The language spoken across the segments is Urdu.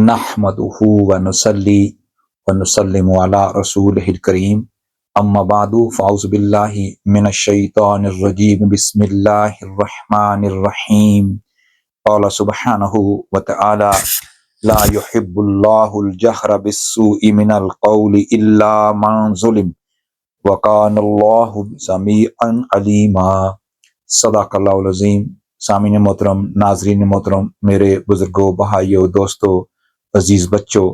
نحمدہ ونصلی ونسلم علی رسولہ الکریم اما بعد فاعوذ باللہ من الشیطان الرجیم بسم اللہ الرحمن الرحیم قال سبحانہ وتعالی لا يحب اللہ الجہر بالسوء من القول الا من ظلم وکان اللہ سمیعا علیما۔ صدق اللہ العظیم۔ سامعین محترم، ناظرین محترم، میرے بزرگوں، بھائیوں، دوستوں، عزیز بچوں،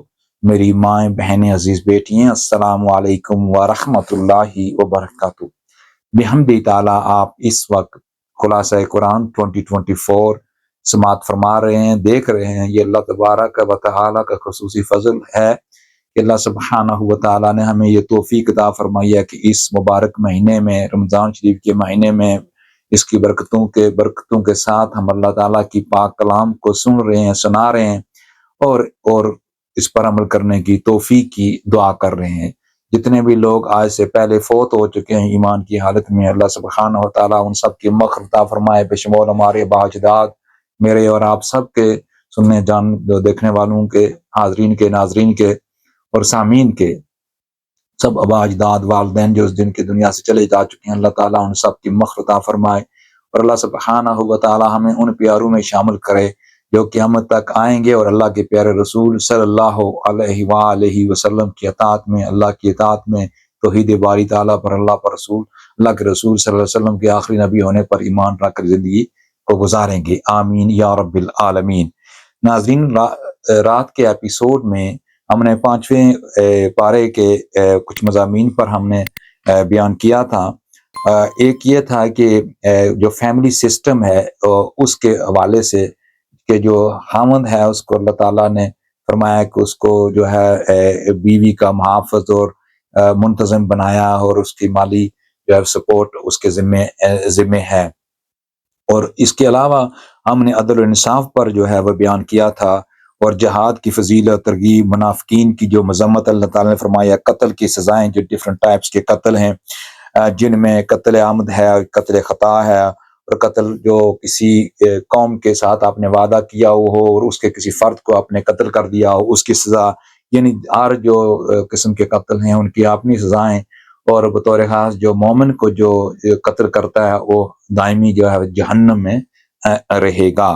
میری مائیں، بہنیں، عزیز بیٹیاں، السلام علیکم ورحمۃ اللہ وبرکاتہ۔ بحمد تعالیٰ آپ اس وقت خلاصہ قرآن 2024 سماعت فرما رہے ہیں، دیکھ رہے ہیں۔ یہ اللہ تبارک و تعالیٰ کا خصوصی فضل ہے کہ اللہ سبحانہ و تعالیٰ نے ہمیں یہ توفیق عطا فرمائی ہے کہ اس مبارک مہینے میں، رمضان شریف کے مہینے میں، اس کی برکتوں کے ساتھ ہم اللہ تعالیٰ کی پاک کلام کو سن رہے ہیں، سنا رہے ہیں اور اس پر عمل کرنے کی توفیق کی دعا کر رہے ہیں۔ جتنے بھی لوگ آج سے پہلے فوت ہو چکے ہیں ایمان کی حالت میں، اللہ سبحانہ و تعالیٰ ان سب کی مغفرت عطا فرمائے، بشمول ہمارے باجداد، میرے اور آپ سب کے، سننے دیکھنے والوں کے، حاضرین کے، ناظرین کے اور سامعین کے، سب ابا اجداد، والدین جو اس دن کی دنیا سے چلے جا چکے ہیں، اللہ تعالیٰ ان سب کی مغفرت عطا فرمائے، اور اللہ سبحانہ و تعالیٰ ہمیں ان پیاروں میں شامل کرے جو قیامت تک آئیں گے اور اللہ کے پیارے رسول صلی اللہ علیہ وآلہ وسلم کی اطاعت میں، اللہ کی اطاعت میں، توحید باری تعالیٰ پر، اللہ پر رسول، اللہ کے رسول صلی اللہ علیہ وسلم کے آخری نبی ہونے پر ایمان رکھ کر زندگی کو گزاریں گے، آمین یا رب العالمین۔ ناظرین، رات کے ایپیسوڈ میں ہم نے 5ویں پارے کے کچھ مضامین پر ہم نے بیان کیا تھا۔ ایک یہ تھا کہ جو فیملی سسٹم ہے اس کے حوالے سے کہ جو خاوند ہے اس کو اللہ تعالیٰ نے فرمایا کہ اس کو جو ہے بیوی کا محافظ اور منتظم بنایا، اور اس کی مالی جو ہے سپورٹ اس کے ذمے ہے۔ اور اس کے علاوہ ہم نے عدل و انصاف پر جو ہے وہ بیان کیا تھا، اور جہاد کی فضیلت، ترغیب، منافقین کی جو مذمت اللہ تعالیٰ نے فرمایا، قتل کی سزائیں، جو ڈیفرنٹ ٹائپس کے قتل ہیں، جن میں قتل عمد ہے، قتل خطا ہے، اور قتل جو کسی قوم کے ساتھ آپ نے وعدہ کیا ہو اور اس کے کسی فرد کو آپ نے قتل کر دیا ہو، اس کی سزا، یعنی ہر جو قسم کے قتل ہیں ان کی اپنی سزائیں، اور بطور خاص جو مومن کو جو قتل کرتا ہے وہ دائمی جو ہے جہنم میں رہے گا۔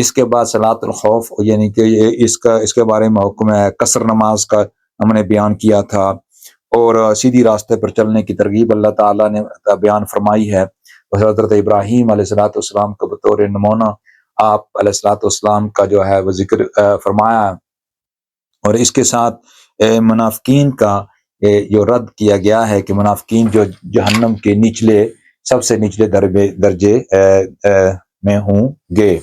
اس کے بعد صلاۃ الخوف، یعنی کہ اس کے بارے میں حکم ہے، قصر نماز کا ہم نے بیان کیا تھا، اور سیدھی راستے پر چلنے کی ترغیب اللہ تعالیٰ نے بیان فرمائی ہے۔ حضرت ابراہیم علیہ الصلوۃ والسلام کو بطور نمونہ آپ علیہ الصلوۃ والسلام کا جو ہے وہ ذکر فرمایا، اور اس کے ساتھ منافقین کا جو رد کیا گیا ہے کہ منافقین جو جہنم کے سب سے نچلے درجے میں ہوں گے۔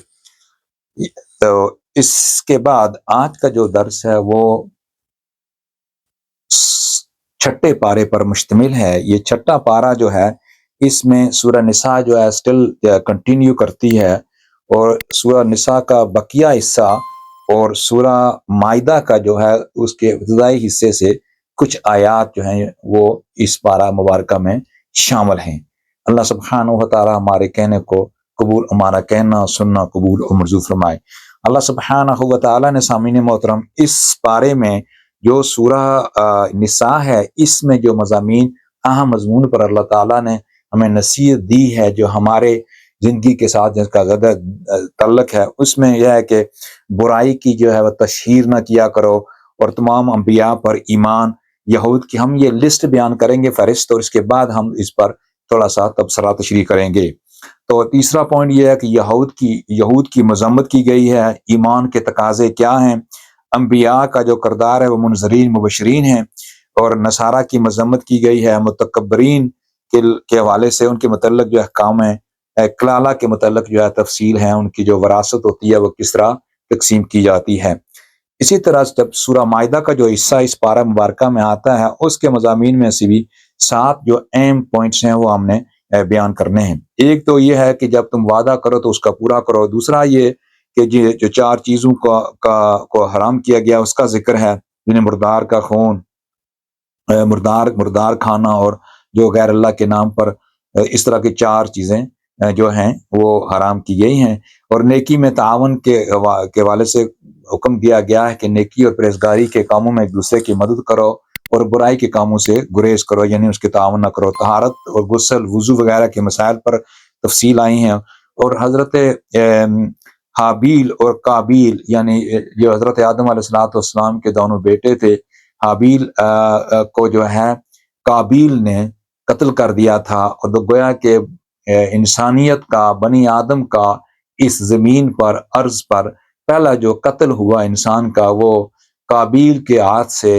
تو اس کے بعد آج کا جو درس ہے وہ 6 پارے پر مشتمل ہے۔ یہ 6 پارہ جو ہے اس میں سورہ نساء جو ہے سٹل کنٹینیو کرتی ہے، اور سورہ نساء کا بقیہ حصہ اور سورہ مائدہ کا جو ہے اس کے ابتدائی حصے سے کچھ آیات جو ہیں وہ اس پارہ مبارکہ میں شامل ہیں۔ اللہ سبحانہ و تعالی ہمارے کہنے کو قبول، ہمارا کہنا سننا قبول اور منظور فرمائے۔ اللہ سبحانہ و تعالی نے، سامعین محترم، اس پارے میں جو سورہ نساء ہے، اس میں جو مضامین، اہم مضمون پر اللہ تعالیٰ نے ہمیں نصیحت دی ہے جو ہمارے زندگی کے ساتھ جس کا زیادہ تعلق ہے، اس میں یہ ہے کہ برائی کی جو ہے وہ تشہیر نہ کیا کرو، اور تمام انبیاء پر ایمان۔ یہود کی ہم یہ لسٹ بیان کریں گے فہرست، اور اس کے بعد ہم اس پر تھوڑا سا تبصرہ تشریح کریں گے۔ تو تیسرا پوائنٹ یہ ہے کہ یہود کی مذمت کی گئی ہے، ایمان کے تقاضے کیا ہیں، انبیاء کا جو کردار ہے وہ منذرین مبشرین ہیں، اور نصارہ کی مذمت کی گئی ہے، متکبرین کے حوالے سے ان کے متعلق جو احکام ہیں، کلالہ کے متعلق جو ہے تفصیل ہے، ان کی جو وراثت ہوتی ہے وہ کس طرح تقسیم کی جاتی ہے۔ اسی طرح جب سورہ مائدہ کا جو حصہ اس پارہ مبارکہ میں آتا ہے، اس کے مضامین میں سے بھی 7 جو اہم پوائنٹس ہیں وہ ہم نے بیان کرنے ہیں۔ ایک تو یہ ہے کہ جب تم وعدہ کرو تو اس کا پورا کرو۔ دوسرا یہ کہ جو 4 چیزوں کو حرام کیا گیا اس کا ذکر ہے، جنہیں مردار کا خون، مردار کھانا، اور جو غیر اللہ کے نام پر اس طرح کی 4 چیزیں جو ہیں وہ حرام کی گئی ہیں۔ اور نیکی میں تعاون کے حوالے سے حکم دیا گیا ہے کہ نیکی اور پرہیزگاری کے کاموں میں ایک دوسرے کی مدد کرو اور برائی کے کاموں سے گریز کرو، یعنی اس کے تعاون نہ کرو۔ طہارت اور غسل، وضو وغیرہ کے مسائل پر تفصیل آئی ہیں، اور حضرت حابیل اور قابیل، یعنی جو حضرت آدم علیہ السلام کے دونوں بیٹے تھے، حابیل کو جو ہے قابیل نے قتل کر دیا تھا، اور تو گویا کہ انسانیت کا، بنی آدم کا اس زمین پر، ارض پر پہلا جو قتل ہوا انسان کا، وہ قابیل کے ہاتھ سے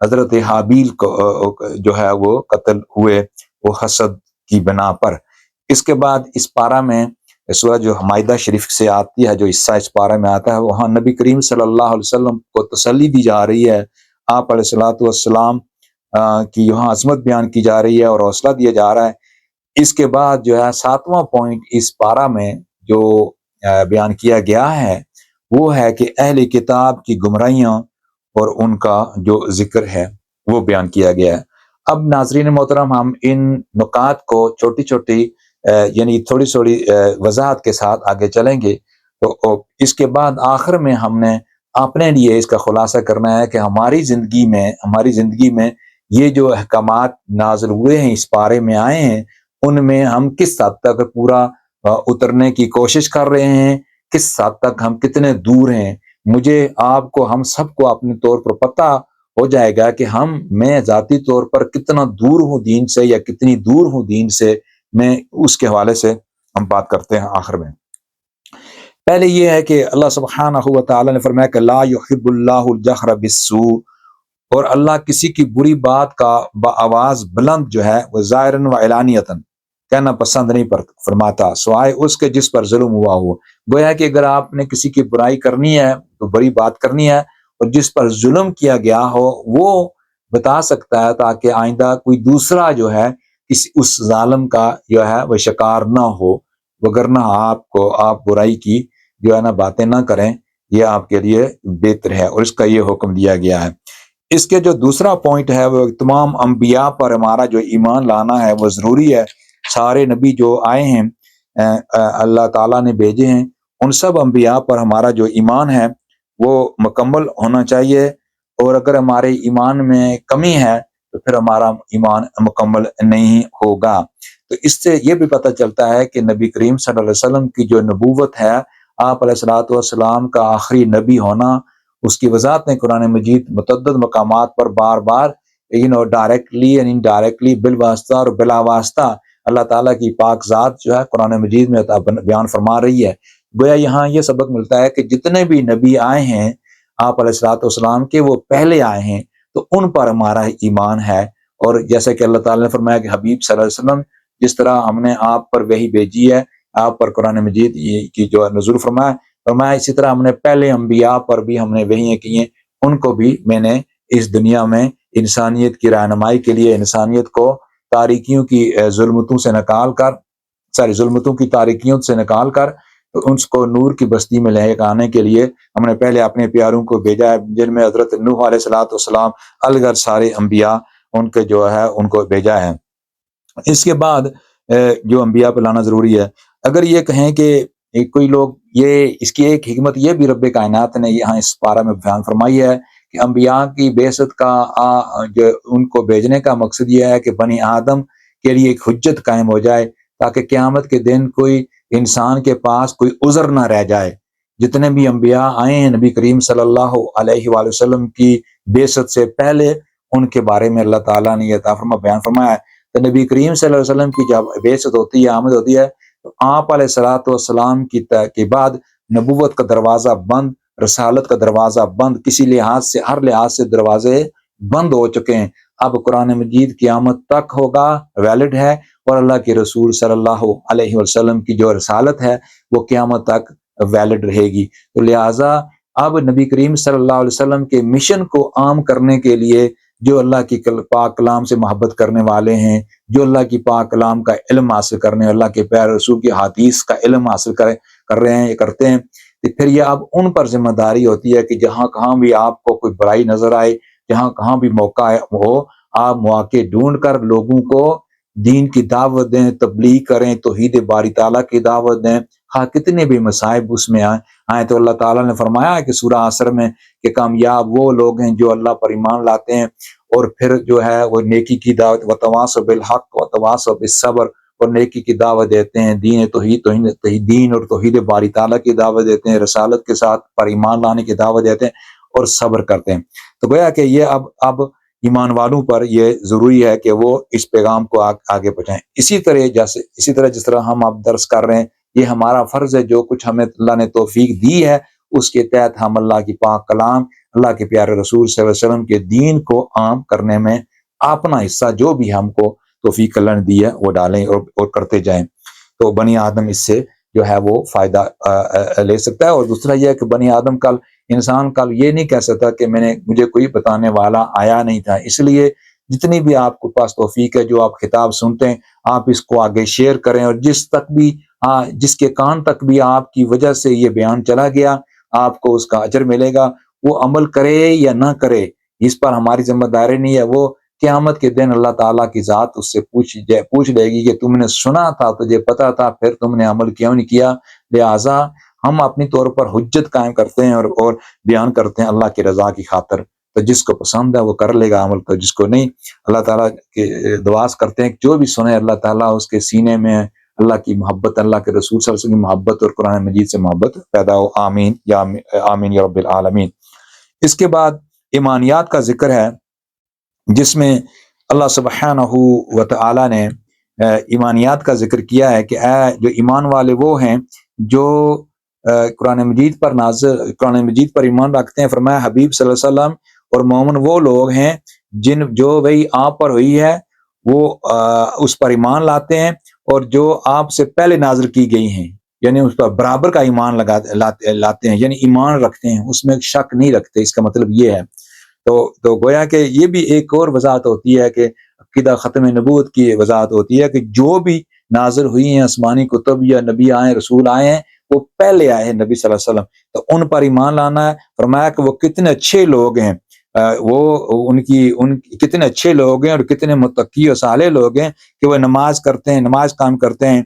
حضرت حابیل کو جو ہے وہ قتل ہوئے، وہ حسد کی بنا پر۔ اس کے بعد اس پارہ میں سورہ جو مائدہ شریف سے آتی ہے، جو حصہ اس پارہ میں آتا ہے، وہاں نبی کریم صلی اللہ علیہ وسلم کو تسلی دی جا رہی ہے، آپ علیہ السلام کی یہاں عظمت بیان کی جا رہی ہے اور حوصلہ دیا جا رہا ہے۔ اس کے بعد جو ہے 7واں پوائنٹ اس پارہ میں جو بیان کیا گیا ہے وہ ہے کہ اہل کتاب کی گمراہیاں اور ان کا جو ذکر ہے وہ بیان کیا گیا ہے۔ اب ناظرین محترم، ہم ان نکات کو چھوٹی چھوٹی یعنی تھوڑی تھوڑی وضاحت کے ساتھ آگے چلیں گے، تو اس کے بعد آخر میں ہم نے اپنے لیے اس کا خلاصہ کرنا ہے کہ ہماری زندگی میں یہ جو احکامات نازل ہوئے ہیں، اس پارے میں آئے ہیں، ان میں ہم کس حد تک پورا اترنے کی کوشش کر رہے ہیں، کس حد تک ہم کتنے دور ہیں۔ مجھے، آپ کو، ہم سب کو اپنے طور پر پتہ ہو جائے گا کہ میں ذاتی طور پر کتنا دور ہوں دین سے، یا کتنی دور ہوں دین سے، میں اس کے حوالے سے ہم بات کرتے ہیں آخر میں۔ پہلے یہ ہے کہ اللہ سبحانہ و تعالی نے فرمایا کہ لا یحب اللہ الجہر بالسوء، اور اللہ کسی کی بری بات کا بآواز بلند جو ہے وہ ظاہراً و علانیتاً کہنا پسند نہیں فرماتا، سوائے اس کے جس پر ظلم ہوا ہو۔ گویا کہ اگر آپ نے کسی کی برائی کرنی ہے، تو بری بات کرنی ہے، اور جس پر ظلم کیا گیا ہو وہ بتا سکتا ہے، تاکہ آئندہ کوئی دوسرا جو ہے اس ظالم کا جو ہے وہ شکار نہ ہو، وگرنہ آپ برائی کی جو ہے نا باتیں نہ کریں، یہ آپ کے لیے بہتر ہے، اور اس کا یہ حکم دیا گیا ہے۔ اس کے جو دوسرا پوائنٹ ہے وہ تمام انبیاء پر ہمارا جو ایمان لانا ہے وہ ضروری ہے۔ سارے نبی جو آئے ہیں اللہ تعالیٰ نے بھیجے ہیں، ان سب انبیاء پر ہمارا جو ایمان ہے وہ مکمل ہونا چاہیے، اور اگر ہمارے ایمان میں کمی ہے تو پھر ہمارا ایمان مکمل نہیں ہوگا۔ تو اس سے یہ بھی پتہ چلتا ہے کہ نبی کریم صلی اللہ علیہ وسلم کی جو نبوت ہے، آپ علیہ السلام کا آخری نبی ہونا، اس کی وضاحت نے قرآن مجید متعدد مقامات پر بار بار ڈائریکٹلی اینڈ انڈائریکٹلی، بالواسطہ اور بلا واسطہ اللہ تعالیٰ کی پاک ذات جو ہے قرآن مجید میں بیان فرما رہی ہے۔ گویا یہاں یہ سبق ملتا ہے کہ جتنے بھی نبی آئے ہیں آپ علیہ السلام کے، وہ پہلے آئے ہیں، تو ان پر ہمارا ایمان ہے۔ اور جیسے کہ اللہ تعالیٰ نے فرمایا کہ حبیب صلی اللہ علیہ وسلم، جس طرح ہم نے آپ پر وحی بھیجی ہے، آپ پر قرآن مجید کی جو نزول فرمایا، اسی طرح ہم نے پہلے انبیاء پر بھی ہم نے وحیاں کی ہیں، ان کو بھی میں نے اس دنیا میں انسانیت کی رہنمائی کے لیے، انسانیت کو تاریکیوں کی ظلمتوں کی تاریکیوں سے نکال کر ان کو نور کی بستی میں لے آنے کے لیے ہم نے پہلے اپنے پیاروں کو بھیجا ہے، جن میں حضرت نوح علیہ السلام الگر سارے انبیاء ان کے جو ہے ان کو بھیجا ہے۔ اس کے بعد جو انبیاء پہ لانا ضروری ہے۔ اگر یہ کہیں کہ کوئی لوگ، اس کی ایک حکمت یہ بھی رب کائنات نے یہاں اس پارہ میں بیان فرمائی ہے کہ انبیاء کی بعثت کا جو ان کو بھیجنے کا مقصد یہ ہے کہ بنی آدم کے لیے ایک حجت قائم ہو جائے، تاکہ قیامت کے دن کوئی انسان کے پاس کوئی عذر نہ رہ جائے۔ جتنے بھی انبیاء آئے ہیں نبی کریم صلی اللہ علیہ وآلہ وسلم کی بعثت سے پہلے، ان کے بارے میں اللہ تعالیٰ نے یہ بیان فرمایا ہے۔ تو نبی کریم صلی اللہ علیہ وسلم کی جب بعثت ہوتی ہے، آمد ہوتی ہے، تو آپ علیہ السلام کے بعد نبوت کا دروازہ بند، رسالت کا دروازہ بند، کسی لحاظ سے، ہر لحاظ سے دروازے بند ہو چکے ہیں۔ اب قرآن مجید قیامت تک ہوگا، ویلڈ ہے، اور اللہ کے رسول صلی اللہ علیہ وسلم کی جو رسالت ہے وہ قیامت تک ویلڈ رہے گی۔ تو لہٰذا اب نبی کریم صلی اللہ علیہ وسلم کے مشن کو عام کرنے کے لیے جو اللہ کی پاک کلام سے محبت کرنے والے ہیں، جو اللہ کی پاک کلام کا علم حاصل کرنے، اللہ کے پیارے رسول کی حدیث کا علم حاصل کر رہے ہیں، کرتے ہیں، تو پھر یہ اب ان پر ذمہ داری ہوتی ہے کہ جہاں کہاں بھی آپ کو کوئی برائی نظر آئے، جہاں کہاں بھی موقع ہو، آپ مواقع ڈھونڈ کر لوگوں کو دین کی دعوت دیں، تبلیغ کریں، توحید باری تعالیٰ کی دعوت دیں، ہاں کتنے بھی مصائب اس میں آئیں تو اللہ تعالیٰ نے فرمایا ہے کہ سورہ عصر میں کہ کامیاب وہ لوگ ہیں جو اللہ پر ایمان لاتے ہیں اور پھر جو ہے وہ نیکی کی دعوت وتواصوا بالحق وتواصوا بالصبر اور نیکی کی دعوت دیتے ہیں، دین دین اور توحید باری تعالیٰ کی دعوت دیتے ہیں، رسالت کے ساتھ پر ایمان لانے کی دعوت دیتے ہیں اور صبر کرتے ہیں۔ تو گویا کہ یہ اب ایمان والوں پر یہ ضروری ہے کہ وہ اس پیغام کو آگے پہنچائیں۔ اسی طرح جس طرح ہم اب درس کر رہے ہیں، یہ ہمارا فرض ہے، جو کچھ ہمیں اللہ نے توفیق دی ہے اس کے تحت ہم اللہ کی پاک کلام، اللہ کے پیارے رسول صلی اللہ علیہ وسلم کے دین کو عام کرنے میں اپنا حصہ جو بھی ہم کو توفیق اللہ نے دی ہے وہ ڈالیں اور کرتے جائیں، تو بنی آدم اس سے جو ہے وہ فائدہ لے سکتا ہے۔ اور دوسرا یہ ہے کہ بنی آدم انسان کل یہ نہیں کہہ سکتا کہ مجھے کوئی بتانے والا آیا نہیں تھا، اس لیے جتنی بھی آپ کے پاس توفیق ہے، جو آپ خطاب سنتے ہیں آپ اس کو آگے شیئر کریں، اور جس کے کان تک بھی آپ کی وجہ سے یہ بیان چلا گیا آپ کو اس کا اجر ملے گا، وہ عمل کرے یا نہ کرے اس پر ہماری ذمہ داری نہیں ہے۔ وہ قیامت کے دن اللہ تعالیٰ کی ذات اس سے پوچھ لے گی کہ تم نے سنا تھا، تجھے پتا تھا، پھر تم نے عمل کیوں نہیں کیا؟ لہٰذا ہم اپنی طور پر حجت قائم کرتے ہیں اور بیان کرتے ہیں اللہ کی رضا کی خاطر، تو جس کو پسند ہے وہ کر لے گا عمل، تو جس کو نہیں اللہ تعالیٰ کے دعا کرتے ہیں کہ جو بھی سنے اللہ تعالیٰ اس کے سینے میں اللہ کی محبت، اللہ کے رسول صلی اللہ علیہ وسلم کی محبت اور قرآن مجید سے محبت پیدا ہو، آمین یا رب العالمین۔ اس کے بعد ایمانیات کا ذکر ہے، جس میں اللہ سبحانہ و تعالی نے ایمانیات کا ذکر کیا ہے کہ جو ایمان والے وہ ہیں جو قرآن مجید پر ایمان رکھتے ہیں۔ فرمایا حبیب صلی اللہ علیہ وسلم اور مومن وہ لوگ ہیں جو وہی آپ پر ہوئی ہے وہ اس پر ایمان لاتے ہیں، اور جو آپ سے پہلے نازل کی گئی ہیں یعنی اس پر برابر کا ایمان لاتے ہیں، یعنی ایمان رکھتے ہیں، اس میں شک نہیں رکھتے، اس کا مطلب یہ ہے۔ تو گویا کہ یہ بھی ایک اور وضاحت ہوتی ہے کہ عقیدہ ختم نبوت کی وضاحت ہوتی ہے کہ جو بھی نازل ہوئی ہیں آسمانی کتب یا نبی آئے رسول آئے ہیں وہ پہلے آئے ہیں نبی صلی اللہ علیہ وسلم، تو ان پر ایمان لانا ہے۔ فرمایا کہ وہ کتنے اچھے لوگ ہیں، ان کی کتنے اچھے لوگ ہیں اور کتنے متقی اور صالح لوگ ہیں کہ وہ نماز کرتے ہیں، نماز قائم کرتے ہیں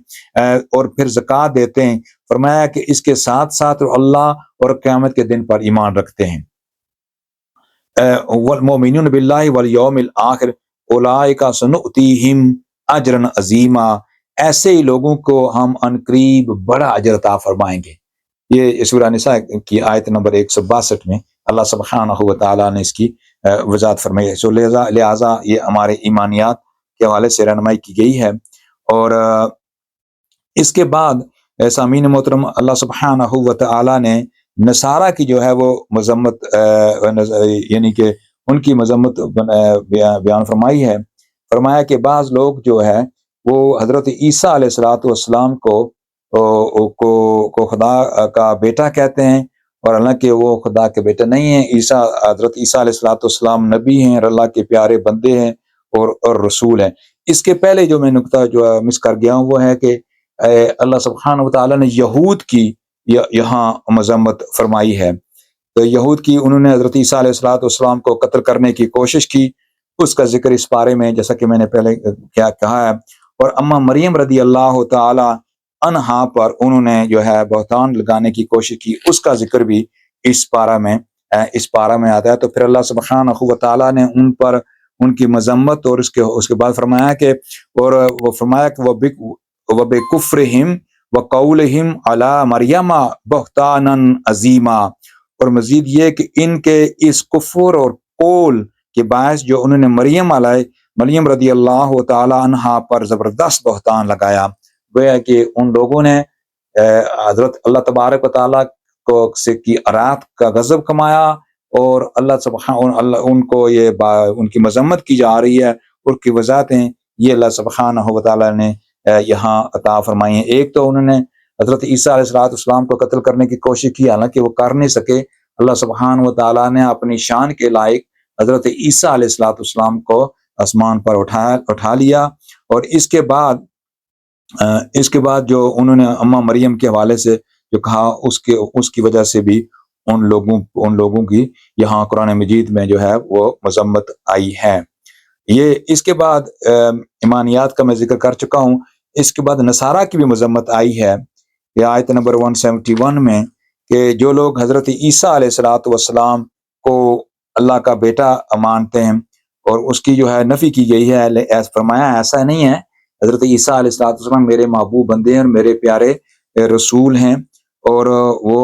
اور پھر زکوٰۃ دیتے ہیں۔ فرمایا کہ اس کے ساتھ ساتھ اللہ اور قیامت کے دن پر ایمان رکھتے ہیں۔ والمؤمنون باللہ والیوم الآخر اولئک سنؤتیہم اجرا عظیما، ایسے ہی لوگوں کو ہم عنقریب بڑا اجر عطا فرمائیں گے۔ یہ سورہ نساء کی آیت نمبر 162 میں اللہ سبحانہ و تعالیٰ نے اس کی وضاحت فرمائی ہے۔ لہٰذا یہ ہمارے ایمانیات کے حوالے سے رہنمائی کی گئی ہے۔ اور اس کے بعد سامعین محترم، اللہ سبحانہ و تعالیٰ نے نصارہ کی جو ہے وہ مذمت یعنی کہ ان کی مذمت بیان فرمائی ہے۔ فرمایا کہ بعض لوگ جو ہے وہ حضرت عیسیٰ علیہ الصلوۃ والسلام کو خدا کا بیٹا کہتے ہیں، اور حالانکہ وہ خدا کے بیٹا نہیں ہیں۔ حضرت عیسیٰ علیہ الصلوۃ والسلام نبی ہیں اور اللہ کے پیارے بندے ہیں اور رسول ہیں۔ اس کے پہلے جو میں نقطہ جو مس کر گیا ہوں وہ ہے کہ اللہ سبحانہ و تعالیٰ نے یہود کی یہاں مذمت فرمائی ہے۔ تو یہود کی انہوں نے حضرت عیسیٰ علیہ الصلوۃ والسلام کو قتل کرنے کی کوشش کی، اس کا ذکر اس بارے میں جیسا کہ میں نے پہلے کیا کہا ہے۔ اور اما مریم رضی اللہ تعالی عنہا پر انہوں نے جو ہے بہتان لگانے کی کوشش کی، اس کا ذکر بھی اس پارہ میں آتا ہے۔ تو پھر اللہ سبحانہ و تعالیٰ نے ان پر ان کی مذمت اور اس کے بعد فرمایا کہ وہ فرمایا کہ وَبِكُفْرِهِمْ وَقَوْلِهِمْ عَلَى مَرْيَمَ بُهْتَانًا عَظِيمًا، اور مزید یہ کہ ان کے اس کفر اور قول کے باعث جو انہوں نے مریم رضی اللہ تعالی عنہا پر زبردست بہتان لگایا، گویا کہ ان لوگوں نے حضرت اللہ تبارک و تعالیٰ سے کی ارات کا غضب کمایا، اور ان کو ان کی مذمت کی جا رہی ہے، اور کی وضاحتیں یہ اللہ سبحانہ و تعالیٰ نے یہاں عطا فرمائی ہیں۔ ایک تو انہوں نے حضرت عیسیٰ علیہ السلام کو قتل کرنے کی کوشش کی، حالانکہ وہ کر نہیں سکے۔ اللہ سبحانہ و تعالیٰ نے اپنی شان کے لائق حضرت عیسیٰ علیہ السلام کو آسمان پر اٹھا لیا، اور اس کے بعد جو انہوں نے اماں مریم کے حوالے سے جو کہا اس کی وجہ سے بھی ان لوگوں کی یہاں قرآن مجید میں جو ہے وہ مذمت آئی ہے۔ اس کے بعد ایمانیات کا میں ذکر کر چکا ہوں۔ اس کے بعد نصارہ کی بھی مذمت آئی ہے یہ آیت نمبر 171 میں کہ جو لوگ حضرت عیسیٰ علیہ الصلوۃ والسلام کو اللہ کا بیٹا مانتے ہیں اور اس کی جو ہے نفی کی گئی ہے، فرمایا ایسا نہیں ہے، حضرت عیسیٰ علیہ الصلوۃ والسلام میرے محبوب بندے ہیں اور میرے پیارے رسول ہیں، اور وہ